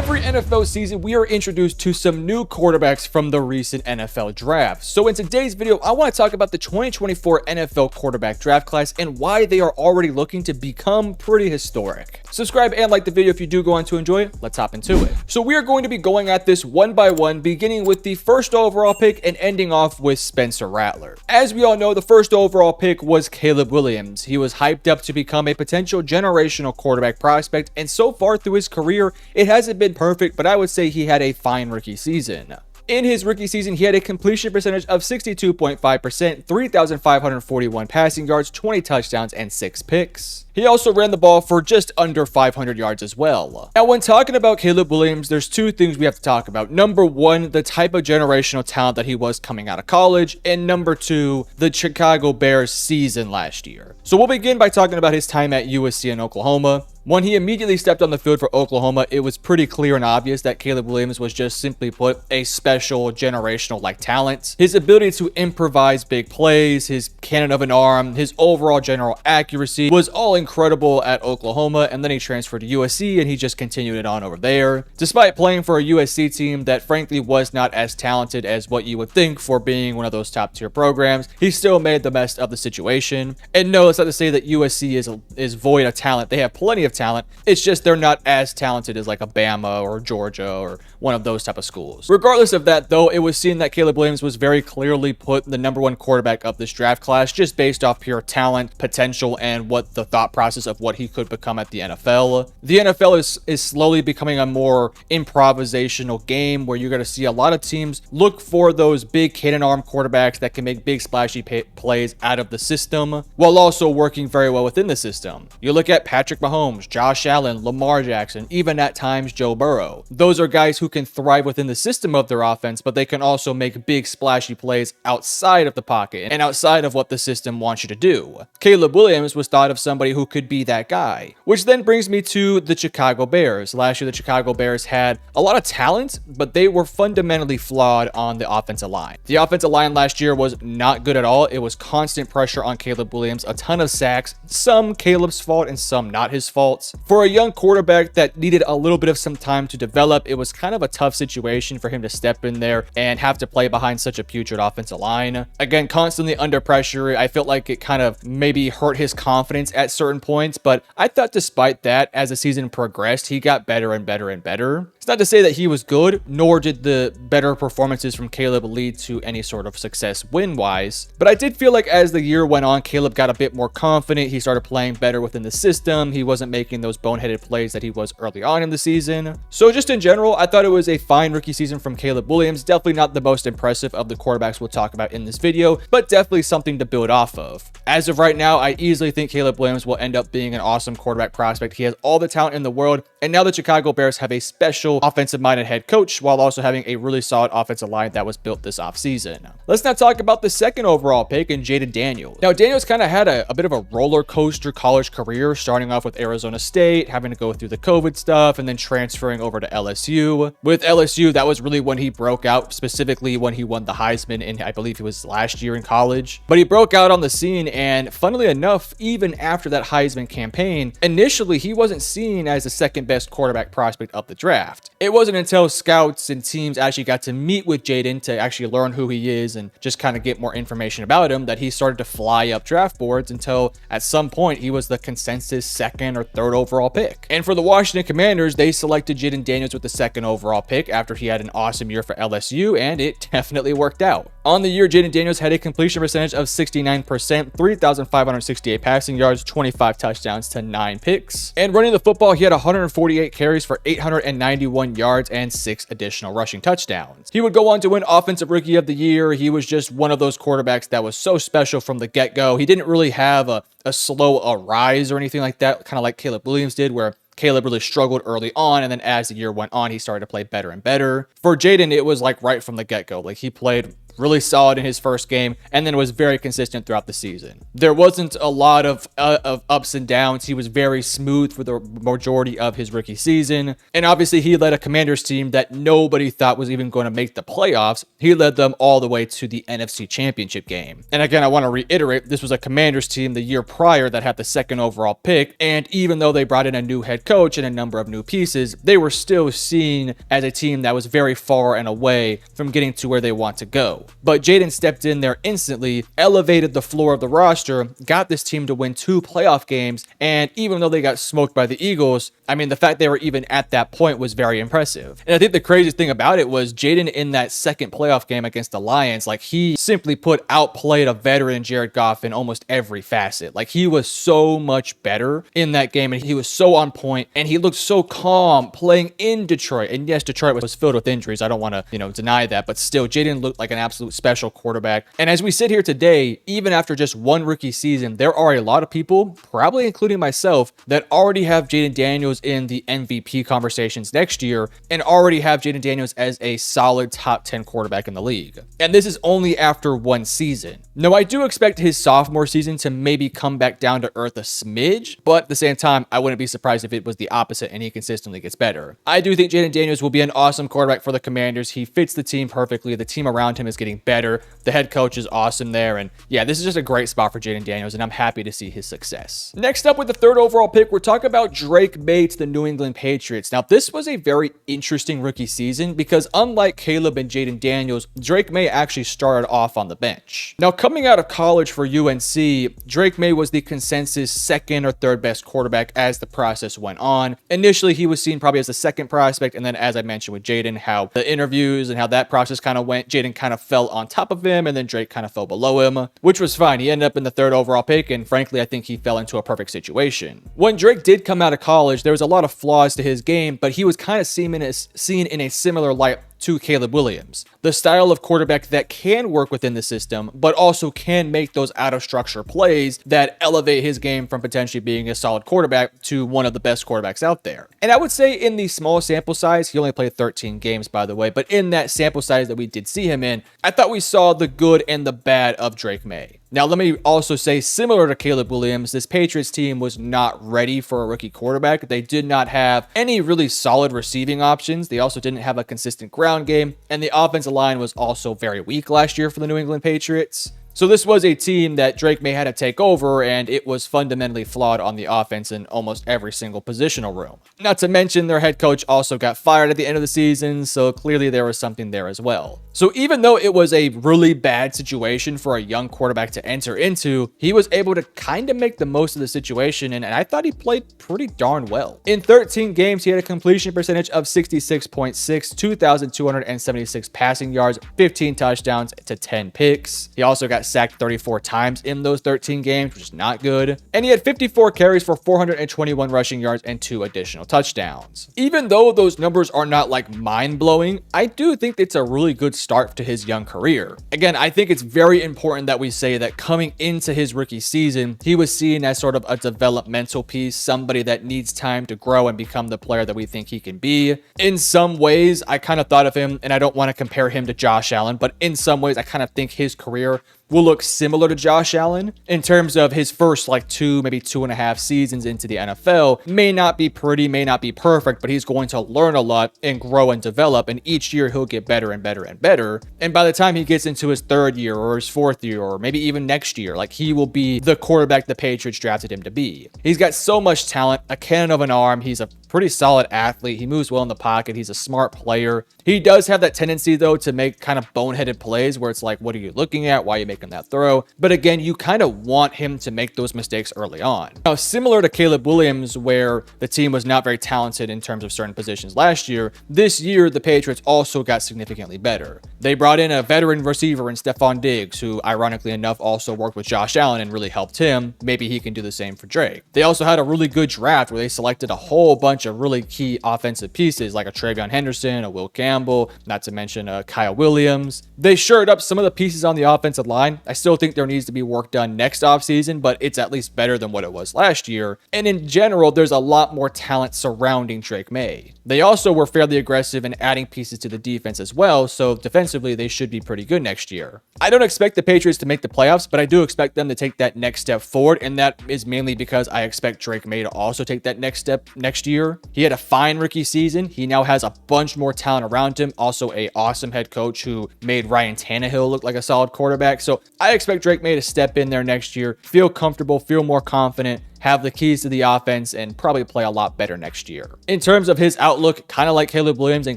Every NFL season, we are introduced to some new quarterbacks from the recent NFL draft. So in today's video, I want to talk about the 2024 NFL quarterback draft class and why they are already looking to become pretty historic. Subscribe and like the video if you do go on to enjoy it. Let's hop into it. So we are going to be going at this one by one, beginning with the first overall pick and ending off with Spencer Rattler. As we all know, the first overall pick was Caleb Williams. He was hyped up to become a potential generational quarterback prospect, and so far through his career, it hasn't been perfect, but I would say he had a fine rookie season. In his rookie season, he had a completion percentage of 62.5%, 3,541 passing yards, 20 touchdowns, and 6 picks. He also ran the ball for just under 500 yards as well. Now, when talking about Caleb Williams, there's two things we have to talk about. Number one, the type of generational talent that he was coming out of college, and number two, the Chicago Bears season last year. So we'll begin by talking about his time at USC and Oklahoma. When he immediately stepped on the field for Oklahoma, it was pretty clear and obvious that Caleb Williams was just simply put a special generational talent. His ability to improvise big plays, his cannon of an arm, his overall general accuracy was all incredible at Oklahoma, and then he transferred to USC and he just continued it on over there. Despite playing for a USC team that frankly was not as talented as what you would think for being one of those top tier programs, he still made the best of the situation. And no, it's not to say that USC is void of talent. They have plenty of talent. It's just they're not as talented as like a Bama or Georgia or one of those type of schools. Regardless of that though, it was seen that Caleb Williams was very clearly put the number one quarterback of this draft class just based off pure talent, potential, and what the thought process of what he could become at the NFL. The NFL is slowly becoming a more improvisational game where you're going to see a lot of teams look for those big cannon arm quarterbacks that can make big splashy plays out of the system while also working very well within the system. You look at Patrick Mahomes, Josh Allen, Lamar Jackson, even at times Joe Burrow. Those are guys who can thrive within the system of their offense, but they can also make big splashy plays outside of the pocket and outside of what the system wants you to do. Caleb Williams was thought of somebody who could be that guy, which then brings me to the Chicago Bears. Last year, the Chicago Bears had a lot of talent, but they were fundamentally flawed on the offensive line. The offensive line last year was not good at all. It was constant pressure on Caleb Williams, a ton of sacks, some Caleb's fault and some not his fault. For a young quarterback that needed a little bit of some time to develop, it was kind of a tough situation for him to step in there and have to play behind such a putrid offensive line. Again, constantly under pressure. I felt like it kind of maybe hurt his confidence at certain points, but I thought despite that, as the season progressed, he got better and better and better. It's not to say that he was good, nor did the better performances from Caleb lead to any sort of success win-wise, but I did feel like as the year went on, Caleb got a bit more confident. He started playing better within the system. He wasn't making those boneheaded plays that he was early on in the season. So just in general, I thought it was a fine rookie season from Caleb Williams. Definitely not the most impressive of the quarterbacks we'll talk about in this video, but definitely something to build off of. As of right now, I easily think Caleb Williams will end up being an awesome quarterback prospect. He has all the talent in the world, and now the Chicago Bears have a special offensive-minded head coach while also having a really solid offensive line that was built this offseason. Let's now talk about the second overall pick in Jayden Daniels. Now, Daniels kind of had a bit of a roller coaster college career, starting off with Arizona State, having to go through the COVID stuff, and then transferring over to LSU. With LSU, that was really when he broke out, specifically when he won the Heisman in, I believe it was last year in college. But he broke out on the scene, and funnily enough, even after that Heisman campaign, initially he wasn't seen as the second best quarterback prospect of the draft. It wasn't until scouts and teams actually got to meet with Jayden to actually learn who he is and just kind of get more information about him that he started to fly up draft boards until at some point he was the consensus second or third overall pick. And for the Washington Commanders, they selected Jayden Daniels with the second overall pick after he had an awesome year for LSU, and it definitely worked out. On the year, Jayden Daniels had a completion percentage of 69%, 3,568 passing yards, 25 touchdowns to 9 picks. And running the football, he had 148 carries for 891 yards and 6 additional rushing touchdowns. He would go on to win Offensive Rookie of the Year. He was just one of those quarterbacks that was so special from the get-go. He didn't really have a slow rise or anything like that, kind of like Caleb Williams did, where Caleb really struggled early on, and then as the year went on, he started to play better and better. For Jayden, it was like right from the get-go. Like he played really solid in his first game, and then was very consistent throughout the season. There wasn't a lot of ups and downs. He was very smooth for the majority of his rookie season. And obviously he led a Commanders team that nobody thought was even going to make the playoffs. He led them all the way to the NFC Championship game. And again, I want to reiterate, this was a Commanders team the year prior that had the second overall pick. And even though they brought in a new head coach and a number of new pieces, they were still seen as a team that was very far and away from getting to where they want to go. But Jayden stepped in there instantly, elevated the floor of the roster, got this team to win 2 playoff games, and even though they got smoked by the Eagles, I mean, the fact they were even at that point was very impressive. And I think the craziest thing about it was Jayden in that second playoff game against the Lions, like he simply outplayed a veteran Jared Goff in almost every facet. Like he was so much better in that game, and he was so on point, and he looked so calm playing in Detroit. And yes, Detroit was filled with injuries. I don't want to, deny that, but still, Jayden looked like an absolute special quarterback. And as we sit here today, even after just one rookie season, there are a lot of people, probably including myself, that already have Jayden Daniels in the MVP conversations next year and already have Jayden Daniels as a solid top 10 quarterback in the league. And this is only after one season. Now, I do expect his sophomore season to maybe come back down to earth a smidge, but at the same time, I wouldn't be surprised if it was the opposite and he consistently gets better. I do think Jayden Daniels will be an awesome quarterback for the Commanders. He fits the team perfectly. The team around him is getting better. The head coach is awesome there. And yeah, this is just a great spot for Jayden Daniels, and I'm happy to see his success. Next up with the 3rd overall pick, we're talking about Drake Maye to the New England Patriots. Now, this was a very interesting rookie season because unlike Caleb and Jayden Daniels, Drake Maye actually started off on the bench. Now, coming out of college for UNC, Drake Maye was the consensus 2nd or 3rd best quarterback as the process went on. Initially, he was seen probably as the 2nd prospect, and then as I mentioned with Jayden, how the interviews and how that process kind of went, Jayden kind of fell on top of him, and then Drake kind of fell below him, which was fine. He ended up in the 3rd overall pick, and frankly, I think he fell into a perfect situation. When Drake did come out of college, there was a lot of flaws to his game, but he was kind of seen in a similar light to Caleb Williams, the style of quarterback that can work within the system, but also can make those out of structure plays that elevate his game from potentially being a solid quarterback to one of the best quarterbacks out there. And I would say in the small sample size, he only played 13 games, by the way, but in that sample size that we did see him in, I thought we saw the good and the bad of Drake Maye. Now, let me also say, similar to Caleb Williams, this Patriots team was not ready for a rookie quarterback. They did not have any really solid receiving options. They also didn't have a consistent ground game, and the offensive line was also very weak last year for the New England Patriots. So this was a team that Drake Maye had to take over, and it was fundamentally flawed on the offense in almost every single positional room. Not to mention their head coach also got fired at the end of the season, so clearly there was something there as well. So even though it was a really bad situation for a young quarterback to enter into, he was able to kind of make the most of the situation, and I thought he played pretty darn well. In 13 games, he had a completion percentage of 66.6, 2,276 passing yards, 15 touchdowns to 10 picks. He also got sacked 34 times in those 13 games, which is not good. And he had 54 carries for 421 rushing yards and 2 additional touchdowns. Even though those numbers are not like mind-blowing, I do think it's a really good start to his young career. Again, I think it's very important that we say that coming into his rookie season, he was seen as sort of a developmental piece, somebody that needs time to grow and become the player that we think he can be. In some ways, I kind of thought of him, and I don't want to compare him to Josh Allen, but in some ways, I kind of think his career will look similar to Josh Allen in terms of his first like 2, maybe 2.5 seasons into the NFL. May not be pretty, may not be perfect, but he's going to learn a lot and grow and develop. And each year he'll get better and better and better. And by the time he gets into his 3rd year or his 4th year, or maybe even next year, like he will be the quarterback the Patriots drafted him to be. He's got so much talent, a cannon of an arm. He's a pretty solid athlete. He moves well in the pocket. He's a smart player. He does have that tendency though to make kind of boneheaded plays where it's like, what are you looking at? Why are you making that throw? But again, you kind of want him to make those mistakes early on. Now, similar to Caleb Williams, where the team was not very talented in terms of certain positions last year, this year the Patriots also got significantly better. They brought in a veteran receiver in Stephon Diggs, who ironically enough also worked with Josh Allen and really helped him. Maybe he can do the same for Drake. They also had a really good draft where they selected a whole bunch of really key offensive pieces like a Travion Henderson, a Will Campbell, not to mention Kyle Williams. They shored up some of the pieces on the offensive line. I still think there needs to be work done next offseason, but it's at least better than what it was last year. And in general, there's a lot more talent surrounding Drake Maye. They also were fairly aggressive in adding pieces to the defense as well, so defensively offensively, they should be pretty good next year. I don't expect the Patriots to make the playoffs, but I do expect them to take that next step forward, and that is mainly because I expect Drake Maye to also take that next step next year. He had a fine rookie season. He now has a bunch more talent around him. Also, a awesome head coach who made Ryan Tannehill look like a solid quarterback. So I expect Drake Maye to step in there next year, feel comfortable, feel more confident, have the keys to the offense, and probably play a lot better next year. In terms of his outlook, kind of like Caleb Williams and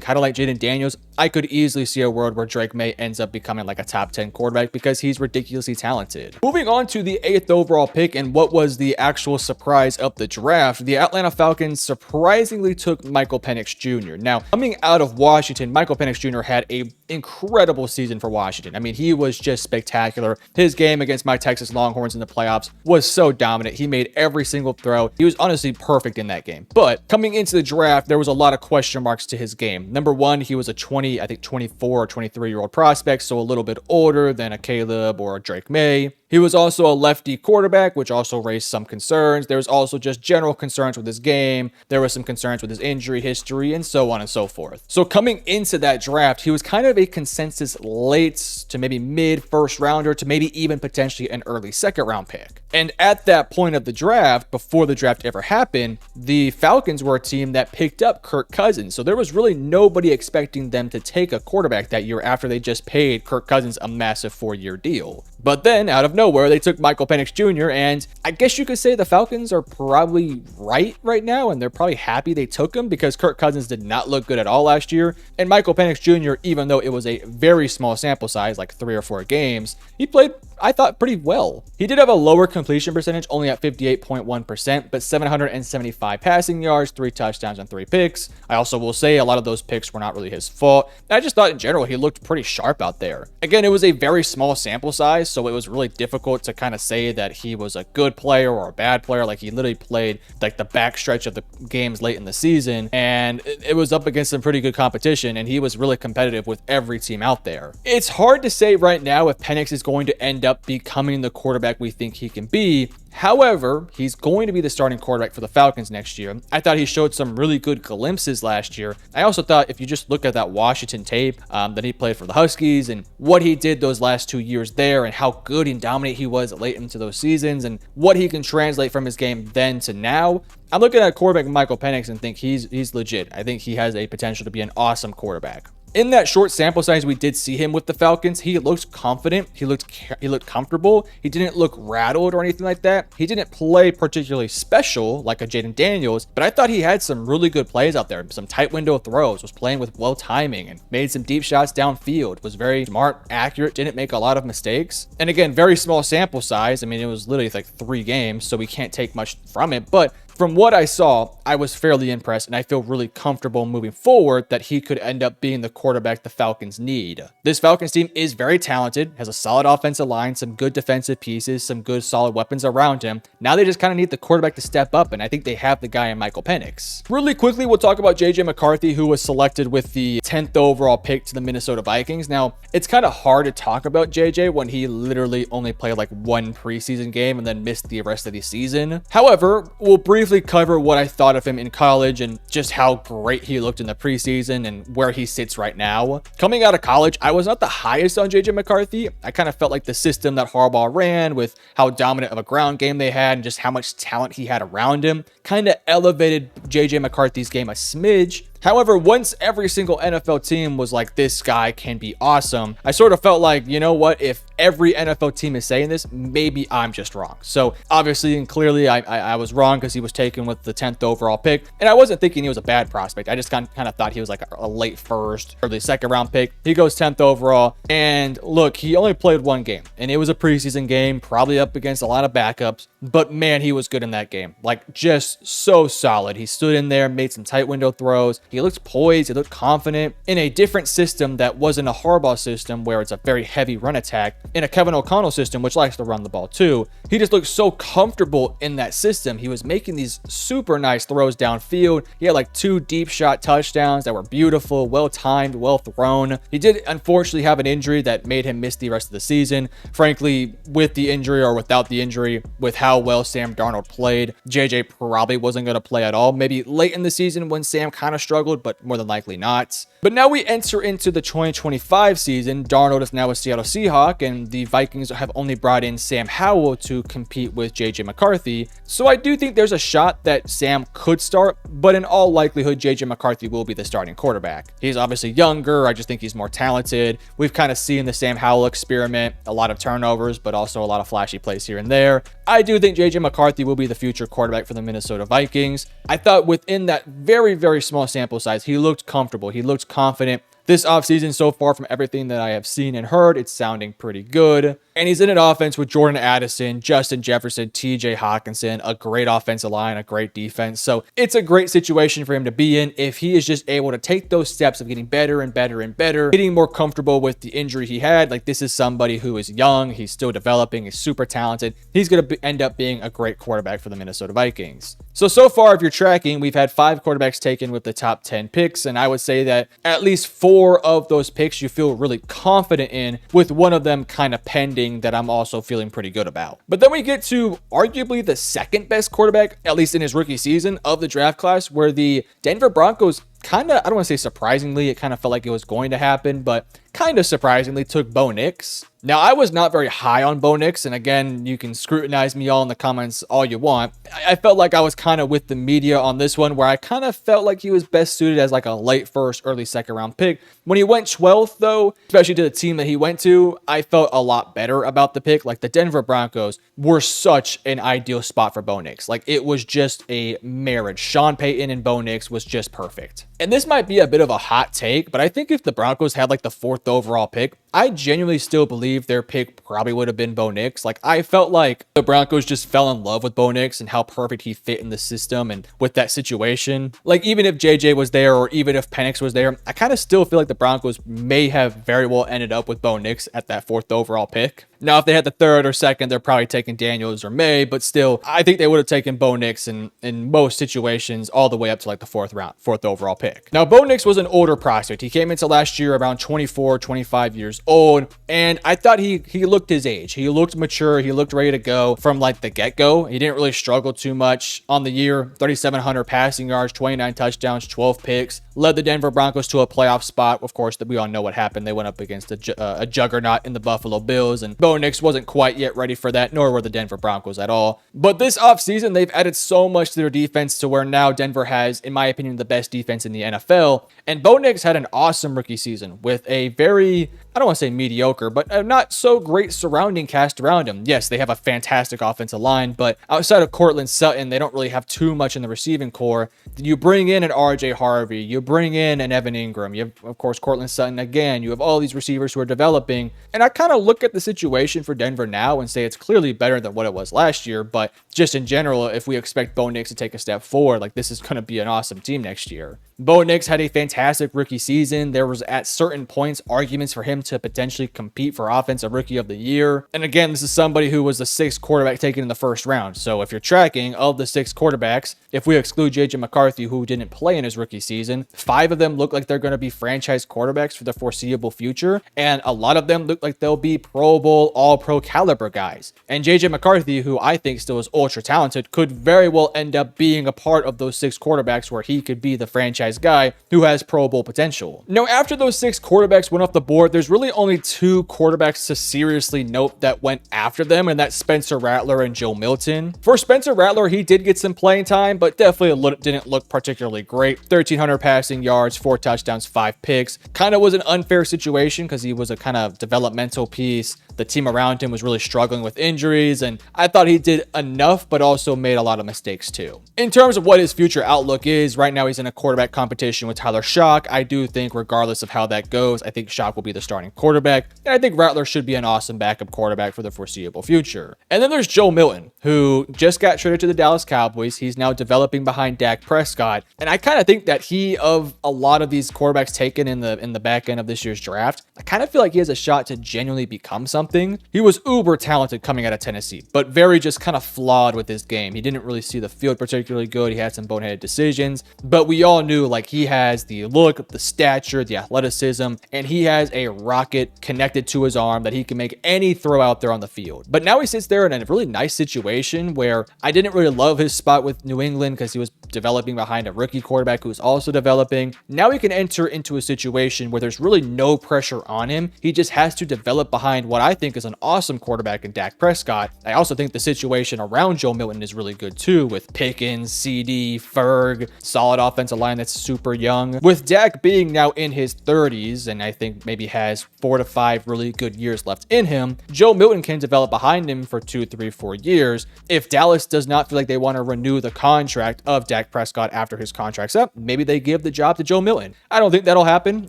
kind of like Jayden Daniels, I could easily see a world where Drake Maye ends up becoming like a top 10 quarterback because he's ridiculously talented. Moving on to the 8th overall pick and what was the actual surprise of the draft, the Atlanta Falcons surprisingly took Michael Penix Jr. Now, coming out of Washington, Michael Penix Jr. had an incredible season for Washington. I mean, he was just spectacular. His game against my Texas Longhorns in the playoffs was so dominant. He made every single throw. He was honestly perfect in that game. But coming into the draft, there was a lot of question marks to his game. Number one, he was a 24 or 23-year-old prospect, so a little bit older than a Caleb or a Drake Maye. He was also a lefty quarterback, which also raised some concerns. There was also just general concerns with his game. There was some concerns with his injury history and so on and so forth. So coming into that draft, he was kind of a consensus late to maybe mid first rounder to maybe even potentially an early second round pick. And at that point of the draft, before the draft ever happened, the Falcons were a team that picked up Kirk Cousins. So there was really nobody expecting them to take a quarterback that year after they just paid Kirk Cousins a massive 4-year deal. But then, out of nowhere, they took Michael Penix Jr., and I guess you could say the Falcons are probably right now, and they're probably happy they took him because Kirk Cousins did not look good at all last year. And Michael Penix Jr., even though it was a very small sample size, like 3 or 4 games, he played, I thought, pretty well. He did have a lower completion percentage, only at 58.1%, but 775 passing yards, 3 touchdowns, and 3 picks. I also will say a lot of those picks were not really his fault. I just thought in general he looked pretty sharp out there. Again, it was a very small sample size, so it was really difficult to kind of say that he was a good player or a bad player. Like, he literally played like the backstretch of the games late in the season, and it was up against some pretty good competition, and he was really competitive with every team out there. It's hard to say right now if Penix is going to end up becoming the quarterback we think he can be. However, he's going to be the starting quarterback for the Falcons next year. I thought he showed some really good glimpses last year. I also thought if you just look at that Washington tape that he played for the Huskies and what he did those last 2 years there and how good and dominant he was late into those seasons and what he can translate from his game then to now, I'm looking at quarterback Michael Penix and think he's legit. I think he has a potential to be an awesome quarterback. In that short sample size we did see him with the Falcons, he looked confident, he looked comfortable, he didn't look rattled or anything like that. He didn't play particularly special like a Jayden Daniels, but I thought he had some really good plays out there, some tight window throws, was playing with well timing and made some deep shots downfield, was very smart, accurate, didn't make a lot of mistakes. And again, very small sample size. I mean, it was literally like 3 games, so we can't take much from it, but from what I saw, I was fairly impressed, and I feel really comfortable moving forward that he could end up being the quarterback the Falcons need. This Falcons team is very talented, has a solid offensive line, some good defensive pieces, some good solid weapons around him. Now they just kind of need the quarterback to step up, and I think they have the guy in Michael Penix. Really quickly, we'll talk about JJ McCarthy, who was selected with the 10th overall pick to the Minnesota Vikings. Now, it's kind of hard to talk about JJ when he literally only played like 1 preseason game and then missed the rest of the season. However, we'll briefly cover what I thought of him in college and just how great he looked in the preseason and where he sits right now. Coming out of college, I was not the highest on JJ McCarthy. I kind of felt like the system that Harbaugh ran with how dominant of a ground game they had and just how much talent he had around him kind of elevated JJ McCarthy's game a smidge. However, once every single NFL team was like, this guy can be awesome, I sort of felt like, you know what, if every NFL team is saying this, maybe I'm just wrong. So obviously and clearly I was wrong because he was taken with the 10th overall pick, and I wasn't thinking he was a bad prospect. I just kind of thought he was like a late first or the second round pick. He goes 10th overall, and look, he only played 1 game, and it was a preseason game, probably up against a lot of backups, but man, he was good in that game. Like, just so solid. He stood in there, made some tight window throws. He looked poised, he looked confident in a different system that wasn't a Harbaugh system where it's a very heavy run attack, in a Kevin O'Connell system, which likes to run the ball too. He just looked so comfortable in that system. He was making these super nice throws downfield. He had like 2 deep shot touchdowns that were beautiful, well timed, well thrown. He did unfortunately have an injury that made him miss the rest of the season. Frankly, with the injury or without the injury, with how how well Sam Darnold played, JJ probably wasn't going to play at all. Maybe late in the season when Sam kind of struggled, but more than likely not. But now we enter into the 2025 season. Darnold is now a Seattle Seahawk, and the Vikings have only brought in Sam Howell to compete with JJ McCarthy. So I do think there's a shot that Sam could start, but in all likelihood, JJ McCarthy will be the starting quarterback. He's obviously younger. I just think he's more talented. We've kind of seen the Sam Howell experiment, a lot of turnovers, but also a lot of flashy plays here and there. I do think JJ McCarthy will be the future quarterback for the Minnesota Vikings. I thought within that very, very small sample size, he looked comfortable. He looked confident. This offseason, so far from everything that I have seen and heard, it's sounding pretty good. And he's in an offense with Jordan Addison, Justin Jefferson, TJ Hawkinson, a great offensive line, a great defense. So it's a great situation for him to be in if he is just able to take those steps of getting better and better and better, getting more comfortable with the injury he had. Like, this is somebody who is young, he's still developing, he's super talented. He's going to end up being a great quarterback for the Minnesota Vikings. So far, if you're tracking, we've had 5 quarterbacks taken with the top 10 picks, and I would say that at least 4 of those picks you feel really confident in, with one of them kind of pending that I'm also feeling pretty good about. But then we get to arguably the second best quarterback, at least in his rookie season, of the draft class, where the Denver Broncos kind of, I don't want to say surprisingly, it kind of felt like it was going to happen, but kind of surprisingly took Bo Nix. Now, I was not very high on Bo Nix, and again, you can scrutinize me all in the comments all you want. I felt like I was kind of with the media on this one, where I kind of felt like he was best suited as like a late first, early second round pick. When he went 12th, though, especially to the team that he went to, I felt a lot better about the pick. Like, the Denver Broncos were such an ideal spot for Bo Nix. Like, it was just a marriage. Sean Payton and Bo Nix was just perfect. And this might be a bit of a hot take, but I think if the Broncos had like the 4th overall pick, I genuinely still believe their pick probably would have been Bo Nix. Like, I felt like the Broncos just fell in love with Bo Nix and how perfect he fit in the system and with that situation. Like, even if JJ was there or even if Penix was there, I kind of still feel like the Broncos may have very well ended up with Bo Nix at that 4th overall pick. Now, if they had the 3rd or 2nd, they're probably taking Daniels or Maye, but still, I think they would have taken Bo Nix in most situations all the way up to like the 4th overall pick. Now, Bo Nix was an older prospect. He came into last year around 24, 25 years old, and I thought he looked his age. He looked mature. He looked ready to go from like the get-go. He didn't really struggle too much on the year. 3,700 passing yards, 29 touchdowns, 12 picks. Led the Denver Broncos to a playoff spot. Of course, we all know what happened. They went up against a juggernaut in the Buffalo Bills, and Bo Nix wasn't quite yet ready for that, nor were the Denver Broncos at all. But this offseason, they've added so much to their defense to where now Denver has, in my opinion, the best defense in the NFL. And Bo Nix had an awesome rookie season with a very, I don't want to say mediocre, but a not so great surrounding cast around him. Yes, they have a fantastic offensive line, but outside of Courtland Sutton, they don't really have too much in the receiving core. You bring in an RJ Harvey, you bring in an Evan Ingram, you have, of course, Courtland Sutton again. You have all these receivers who are developing. And I kind of look at the situation for Denver now and say it's clearly better than what it was last year. But just in general, if we expect Bo Nix to take a step forward, like, this is going to be an awesome team next year. Bo Nix had a fantastic rookie season. There was at certain points arguments for him to potentially compete for Offensive Rookie of the Year. And again, this is somebody who was the 6th quarterback taken in the 1st round. So if you're tracking, of the 6 quarterbacks, if we exclude JJ McCarthy, who didn't play in his rookie season, 5 of them look like they're going to be franchise quarterbacks for the foreseeable future. And a lot of them look like they'll be Pro Bowl, All-Pro caliber guys. And JJ McCarthy, who I think still is ultra talented, could very well end up being a part of those 6 quarterbacks where he could be the franchise guy who has Pro Bowl potential. Now, after those 6 quarterbacks went off the board, there's really only 2 quarterbacks to seriously note that went after them, and that's Spencer Rattler and Joe Milton. For Spencer Rattler, he did get some playing time, but definitely didn't look particularly great. 1,300 passing yards, 4 touchdowns, 5 picks. Kind of was an unfair situation because he was a kind of developmental piece. The team around him was really struggling with injuries, and I thought he did enough, but also made a lot of mistakes too. In terms of what his future outlook is, right now he's in a quarterback competition with Tyler Shock. I do think regardless of how that goes, I think Shock will be the starting quarterback, and I think Rattler should be an awesome backup quarterback for the foreseeable future. And then there's Joe Milton, who just got traded to the Dallas Cowboys. He's now developing behind Dak Prescott, and I kind of think that he, of a lot of these quarterbacks taken in the back end of this year's draft, I kind of feel like he has a shot to genuinely become something. something. He was uber talented coming out of Tennessee, but very just kind of flawed with his game. He didn't really see the field particularly good. He had some boneheaded decisions, but we all knew like he has the look, the stature, the athleticism, and he has a rocket connected to his arm that he can make any throw out there on the field. But now he sits there in a really nice situation where I didn't really love his spot with New England because he was developing behind a rookie quarterback who was also developing. Now he can enter into a situation where there's really no pressure on him. He just has to develop behind what I think is an awesome quarterback in Dak Prescott. I also think the situation around Joe Milton is really good too, with Pickens, CD, Ferg, solid offensive line that's super young. With Dak being now in his 30s, and I think maybe has 4 to 5 really good years left in him, Joe Milton can develop behind him for 2, 3, 4 years. If Dallas does not feel like they want to renew the contract of Dak Prescott after his contract's up, maybe they give the job to Joe Milton. I don't think that'll happen.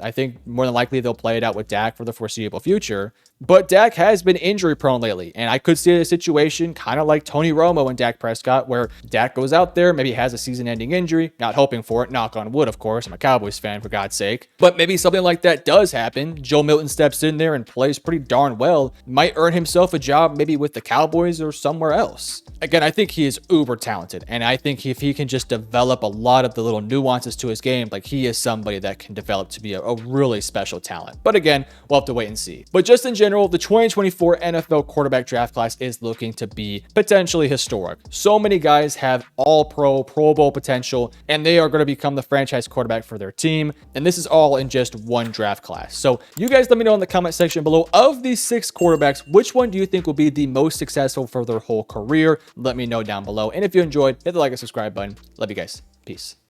I think more than likely they'll play it out with Dak for the foreseeable future. But Dak has been injury prone lately, and I could see a situation kind of like Tony Romo and Dak Prescott, where Dak goes out there, maybe has a season-ending injury, not hoping for it, knock on wood, of course. I'm a Cowboys fan, for God's sake. But maybe something like that does happen. Joe Milton steps in there and plays pretty darn well, might earn himself a job maybe with the Cowboys or somewhere else. Again, I think he is uber talented, and I think if he can just develop a lot of the little nuances to his game, like he is somebody that can develop to be a really special talent. But again, we'll have to wait and see. But just in general, the 2024 NFL quarterback draft class is looking to be potentially historic. So many guys have all-pro, Pro Bowl potential, and they are going to become the franchise quarterback for their team. And this is all in just one draft class. So you guys let me know in the comment section below, of these 6 quarterbacks, which one do you think will be the most successful for their whole career? Let me know down below. And if you enjoyed, hit the like and subscribe button. Love you guys. Peace.